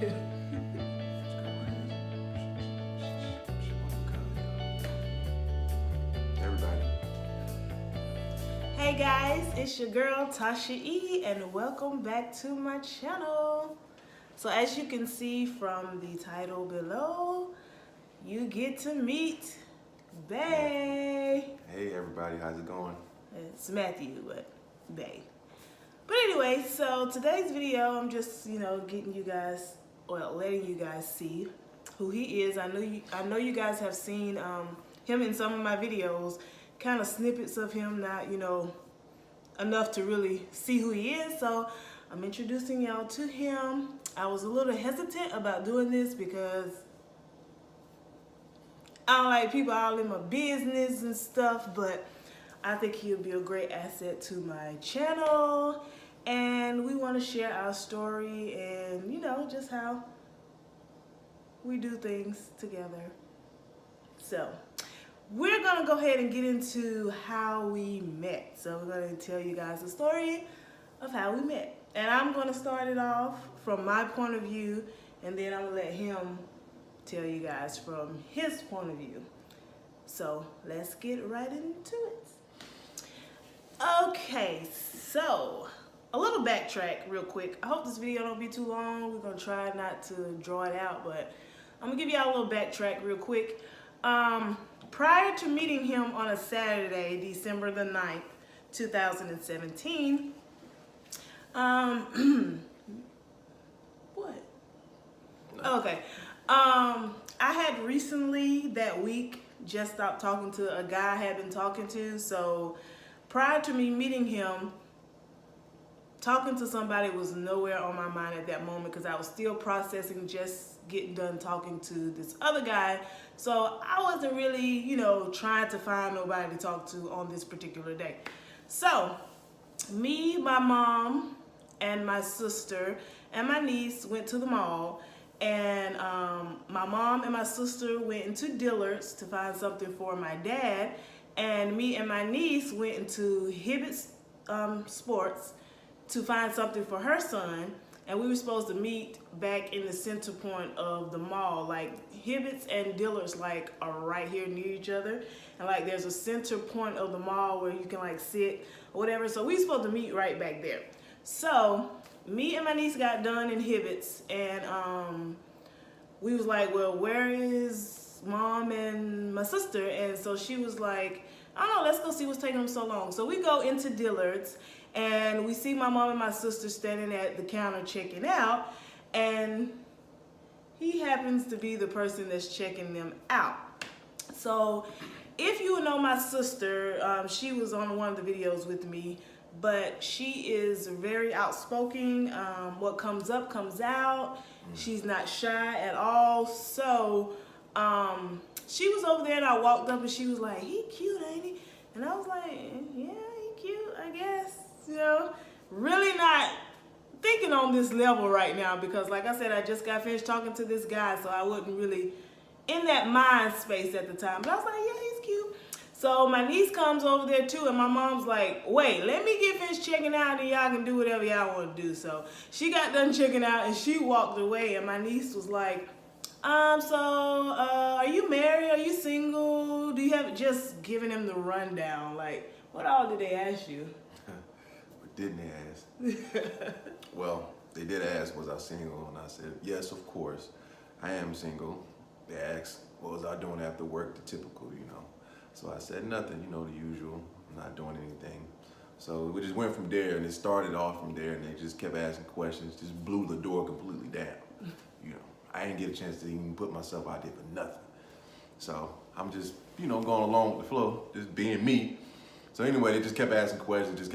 Everybody. Hey guys, it's your girl Tasha E, and welcome back to my channel. So as you can see from the title below, you get to meet Bay. Hey everybody, how's it going? It's Matthew, but Bay. But anyway, so today's video, I'm just, getting you guys, letting you guys see who he is. I know you guys have seen him in some of my videos, kind of snippets of him, not, enough to really see who he is. So I'm introducing y'all to him. I was a little hesitant about doing this because I don't like people all in my business and stuff, but I think he'll be a great asset to my channel. And we want to share our story and, just how we do things together. So we're going to go ahead and get into how we met. So we're going to tell you guys the story of how we met. And I'm going to start it off from my point of view, and then I'm going to let him tell you guys from his point of view. So let's get right into it. Okay, so a little backtrack real quick. I hope this video don't be too long. We're going to try not to draw it out, but I'm going to give y'all a little backtrack real quick. Prior to meeting him on a Saturday, December the 9th, 2017, what? No. Okay. I had recently that week just stopped talking to a guy I had been talking to. So prior to me meeting him, talking to somebody was nowhere on my mind at that moment because I was still processing just getting done talking to this other guy. So I wasn't really, trying to find nobody to talk to on this particular day. So me, my mom, and my sister and my niece went to the mall, and my mom and my sister went into Dillard's to find something for my dad, and me and my niece went into Hibbett's Sports to find something for her son. And we were supposed to meet back in the center point of the mall. Like Hibbett's and Dillard's are right here near each other, and there's a center point of the mall where you can sit or whatever. So we were supposed to meet right back there. So me and my niece got done in Hibbett's, and we was like, well, where is mom and my sister? And so she was like, I don't know, let's go see what's taking them so long. So we go into Dillard's, and we see my mom and my sister standing at the counter checking out, and he happens to be the person that's checking them out. So if you know my sister, she was on one of the videos with me, but she is very outspoken. What comes up comes out. She's not shy at all. So she was over there, and I walked up, and she was like, he cute, ain't he? And I was like, yeah, he cute, I guess. Really not thinking on this level right now because, like I said, I just got finished talking to this guy, so I wasn't really in that mind space at the time. But I was like, yeah, he's cute. So my niece comes over there too, and my mom's like, wait, let me get finished checking out, and y'all can do whatever y'all want to do. So she got done checking out, and she walked away, and my niece was like, are you married? Are you single? Do you have, just giving him the rundown? Like, what all did they ask you? Didn't they ask? Well, they did ask, was I single? And I said, yes, of course, I am single. They asked, what was I doing after work? The typical, So I said nothing, the usual, not doing anything. So we just went from there, and it started off from there, and they just kept asking questions, just blew the door completely down. I didn't get a chance to even put myself out there for nothing. So I'm just, going along with the flow, just being me. So anyway, they just kept asking questions.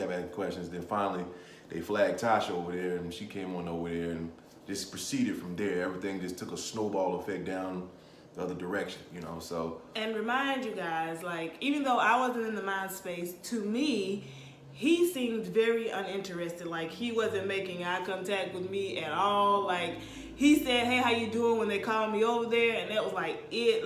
Then finally, they flagged Tasha over there, and she came on over there and just proceeded from there. Everything just took a snowball effect down the other direction, so. And remind you guys, even though I wasn't in the mind space, to me, he seemed very uninterested. He wasn't making eye contact with me at all. He said, hey, how you doing, when they called me over there, and that was it.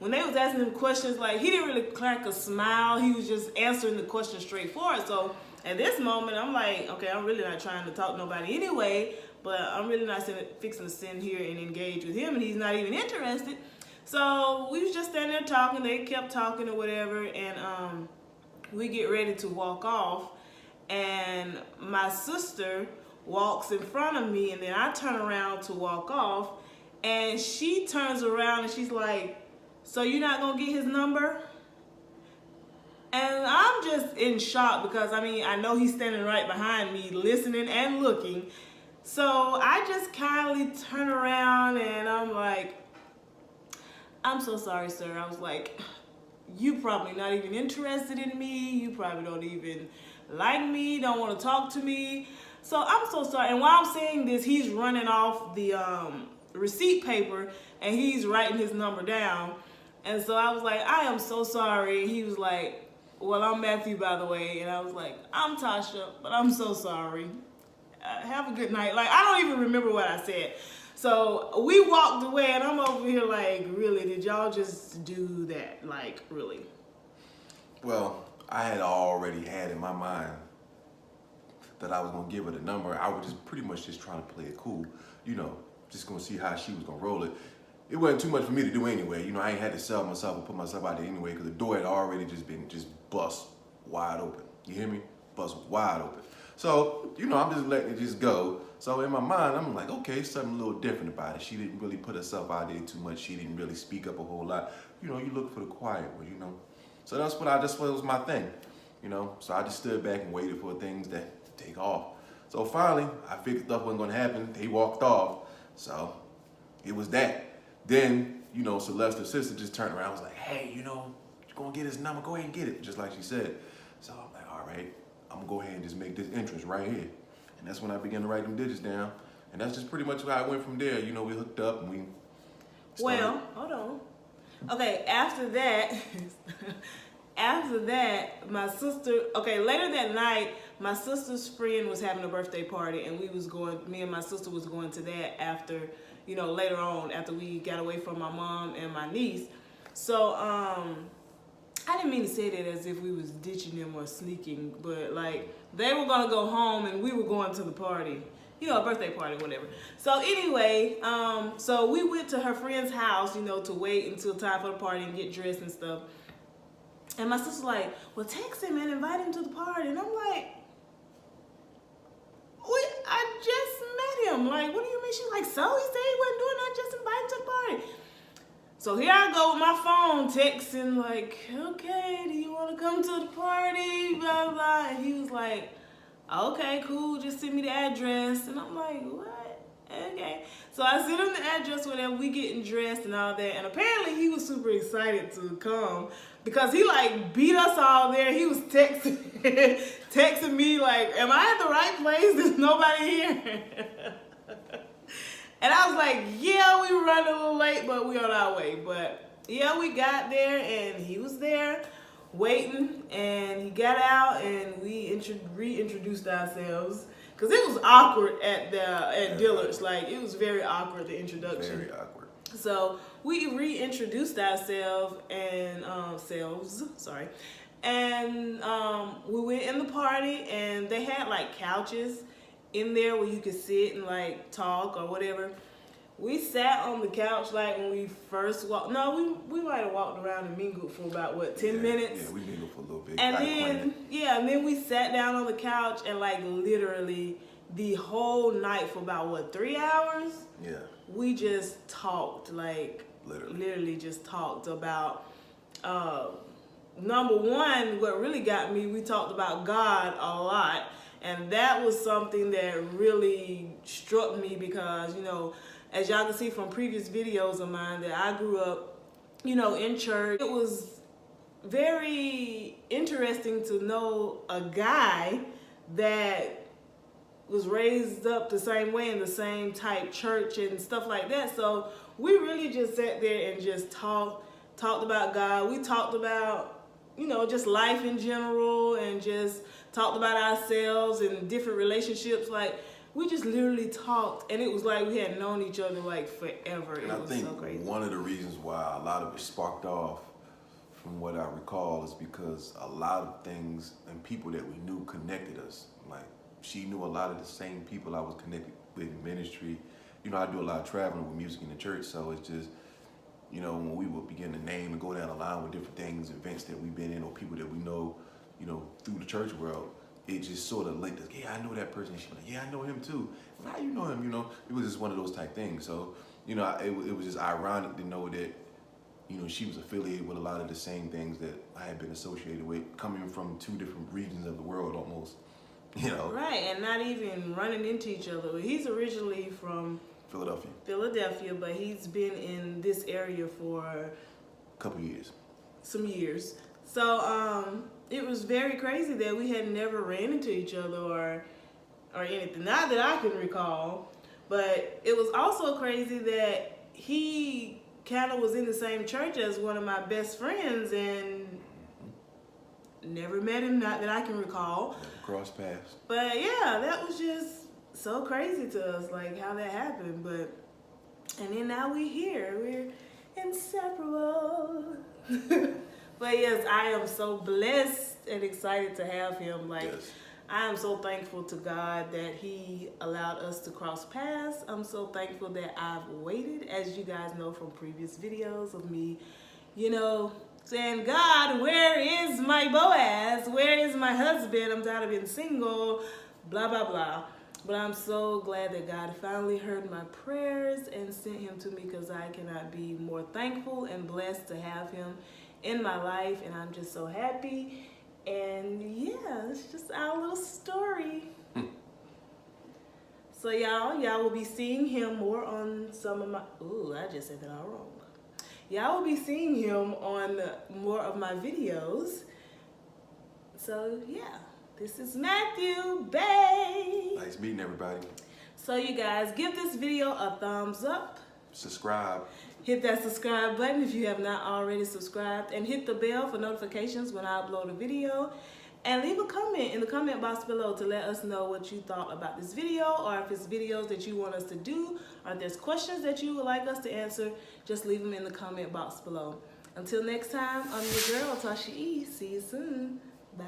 When they was asking him questions, he didn't really crack a smile. He was just answering the question straightforward. So At this moment, I'm like, okay, I'm really not trying to talk to nobody anyway, but I'm really not fixing to sit here and engage with him, and he's not even interested. So we was just standing there talking. They kept talking or whatever, and we get ready to walk off, and my sister walks in front of me, and then I turn around to walk off, and she turns around and she's like, so you're not gonna get his number? And I'm just in shock because, I mean, I know he's standing right behind me listening and looking. So I just kindly turn around and I'm like, I'm so sorry, sir. I was like, you probably not even interested in me. You probably don't even like me, don't want to talk to me. So I'm so sorry. And while I'm saying this, he's running off the receipt paper and he's writing his number down. And so I was like, I am so sorry. He was like, well, I'm Matthew, by the way. And I was like, I'm Tasha, but I'm so sorry. Have a good night. Like, I don't even remember what I said. So we walked away, and I'm over here like, really, did y'all just do that? Like, really? Well, I had already had in my mind that I was gonna give her the number. I was just pretty much just trying to play it cool, you know, just gonna see how she was gonna roll it. It wasn't too much for me to do anyway. You know, I ain't had to sell myself or put myself out there anyway because the door had already just been bust wide open. You hear me? Bust wide open. So, you know, I'm just letting it just go. So in my mind, I'm like, okay, something a little different about it. She didn't really put herself out there too much. She didn't really speak up a whole lot. You know, you look for the quiet one, you know. So that's what was my thing, you know. So I just stood back and waited for things to take off. So finally, I figured stuff wasn't gonna happen. They walked off. So it was that. Then, you know, Celeste's sister just turned around and was like, hey, you know, you're gonna get his number, go ahead and get it, just like she said. So I'm like, all right, I'm gonna go ahead and just make this entrance right here. And that's when I began to write them digits down. And that's just pretty much how it went from there. You know, we hooked up and we started. Well, hold on. Okay, after that, my sister, later that night, my sister's friend was having a birthday party, and me and my sister was going to that after, you know, later on, after we got away from my mom and my niece. So, I didn't mean to say that as if we was ditching them or sneaking, but like, they were gonna go home and we were going to the party. You know, a birthday party, whatever. So anyway, so we went to her friend's house, you know, to wait until time for the party and get dressed and stuff. And my sister's like, well, text him and invite him to the party. And I'm like, I just met him. Like, what do you mean? She's like, so he said he wasn't doing that, just invite him to the party. So here I go with my phone texting like, okay, do you want to come to the party? Blah, blah. And he was like, okay, cool, just send me the address. And I'm like, what? Okay. So I sent him the address whenever we getting dressed and all that. And apparently he was super excited to come because he like beat us all there. He was texting me like, am I at the right place? There's nobody here. And I was like, yeah, we were running a little late, but we on our way. But yeah, we got there and he was there waiting, and he got out and we reintroduced ourselves because it was awkward at Dillard's. Like, it was very awkward, the introduction. Very awkward. So we reintroduced ourselves and and we went in the party, and they had like couches in there where you could sit and like talk or whatever. We sat on the couch like when we first walked. No, we might have walked around and mingled for about 10 minutes. Yeah, we mingled for a little bit. And then we sat down on the couch and like literally the whole night for about 3 hours. Yeah. We just talked, like literally just talked about number one, what really got me, we talked about God a lot. And that was something that really struck me because, you know, as y'all can see from previous videos of mine, that I grew up, you know, in church. It was very interesting to know a guy that was raised up the same way in the same type church and stuff like that. So we really just sat there and just talked about God. We talked about, you know, just life in general, and just talked about ourselves and different relationships. Like, we just literally talked, and it was like we had known each other like forever. And it was I think so crazy. one of the reasons why a lot of it sparked off from what I recall, is because a lot of things and people that we knew connected us. Like, she knew a lot of the same people I was connected with in ministry. You know, I do a lot of traveling with music in the church, so it's just, you know, when we would begin to name and go down the line with different things, events that we've been in, or people that we know, you know, through the church world, it just sort of linked us. Yeah, I know that person. She's like, yeah, I know him too. How you know him? You know, it was just one of those type things. So, you know, it was just ironic to know that, you know, she was affiliated with a lot of the same things that I had been associated with, coming from two different regions of the world almost, you know. Right, and not even running into each other. He's originally from Philadelphia, but he's been in this area for a couple years. Some years. So it was very crazy that we had never ran into each other or anything. Not that I can recall, but it was also crazy that he kind of was in the same church as one of my best friends and never met him, not that I can recall. Cross paths. But yeah, that was just so crazy to us, like how that happened. But and then now we're here. We're inseparable. But yes, I am so blessed and excited to have him. Like, Yes. I am so thankful to God that he allowed us to cross paths. I'm so thankful that I've waited, as you guys know from previous videos of me, you know, saying, God, where is my Boaz? Where is my husband? I'm tired of being single, blah, blah, blah. But I'm so glad that God finally heard my prayers and sent him to me, because I cannot be more thankful and blessed to have him in my life. And I'm just so happy. And yeah, it's just our little story. So y'all will be seeing him more on some of my, ooh, I just said that all wrong. Y'all will be seeing him on more of my videos. So yeah, this is Matthew Bay. Nice meeting everybody. So you guys, give this video a thumbs up. Subscribe. Hit that subscribe button if you have not already subscribed, and hit the bell for notifications when I upload a video. And leave a comment in the comment box below to let us know what you thought about this video, or if it's videos that you want us to do, or if there's questions that you would like us to answer, just leave them in the comment box below. Until next time, I'm your girl, Tasha E. See you soon. Bye.